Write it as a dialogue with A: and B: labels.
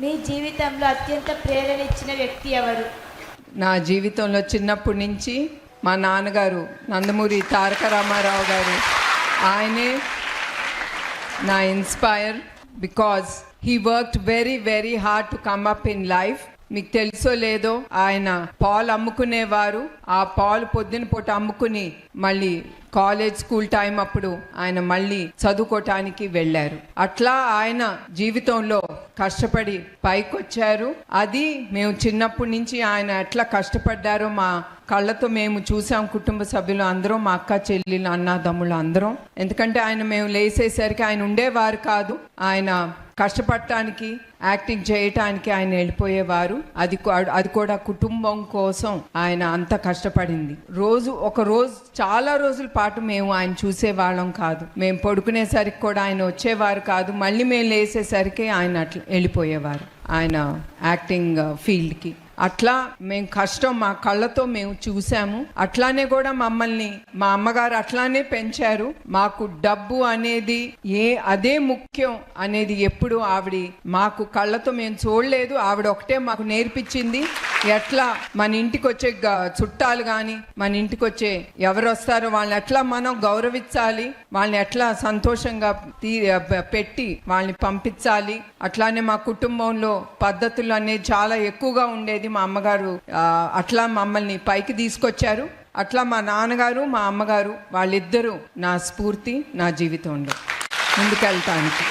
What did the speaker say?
A: మీ జీవితంలో అత్యంత ప్రేరణ ఇచ్చిన వ్యక్తి ఎవరు?
B: నా జీవితంలో చిన్నప్పటి నుంచి మా నాన్నగారు నందమూరి తారక రామారావు గారు, ఆయనే నా inspire. Because he worked very very hard to come up in life. మీకు తెలుసో లేదో, ఆయన పాలు అమ్ముకునేవారు. ఆ పాలు పొద్దున పూట అమ్ముకుని మళ్ళీ కాలేజ్ స్కూల్ టైం అప్పుడు ఆయన మళ్ళీ చదువుకోవటానికి వెళ్ళారు. అట్లా ఆయన జీవితంలో కష్టపడి పైకొచ్చారు. అది మేము చిన్నప్పటి నుంచి ఆయన ఎట్లా కష్టపడ్డారో మా కళ్ళతో మేము చూసాం. కుటుంబ సభ్యులు అందరం, మా అక్క చెల్లెలు అన్నదమ్ములు అందరం. ఎందుకంటే ఆయన మేము లేసేసరికి ఆయన ఉండేవారు కాదు. ఆయన కష్టపడటానికి, యాక్టింగ్ చేయటానికి ఆయన వెళ్ళిపోయేవారు. అది కూడా కుటుంబం కోసం ఆయన అంత కష్టపడింది. ఒక రోజు చాలా రోజుల పాటు మేము ఆయన చూసేవాళ్ళం కాదు. మేము పడుకునేసరికి కూడా ఆయన వచ్చేవారు కాదు. మళ్ళీ మేము లేసేసరికి ఆయన అట్లా వెళ్ళిపోయేవారు ఆయన యాక్టింగ్ ఫీల్డ్కి. అట్లా మేము కష్టం మా కళ్ళతో మేము చూసాము. అట్లానే కూడా మమ్మల్ని మా అమ్మగారు అట్లానే పెంచారు. మాకు డబ్బు అనేది అదే ముఖ్యం అనేది ఎప్పుడు ఆవిడ మాకు కళ్ళతో మేము చూడలేదు. ఆవిడ ఒకటే మాకు నేర్పించింది, ఎట్లా మన ఇంటికి వచ్చే చుట్టాలు కానీ, మన ఇంటికి వచ్చే ఎవరు వస్తారో వాళ్ళని ఎట్లా మనం గౌరవించాలి, వాళ్ళని ఎట్లా సంతోషంగా పెట్టి వాళ్ళని పంపించాలి. అట్లానే మా కుటుంబంలో పద్ధతులు అనేది చాలా ఎక్కువగా ఉండేది. మా అమ్మగారు అట్లా మమ్మల్ని పైకి తీసుకొచ్చారు. అట్లా మా నాన్నగారు, మా అమ్మగారు వాళ్ళిద్దరూ నా స్ఫూర్తి, నా జీవితంలో ముందుకెళ్తానికి.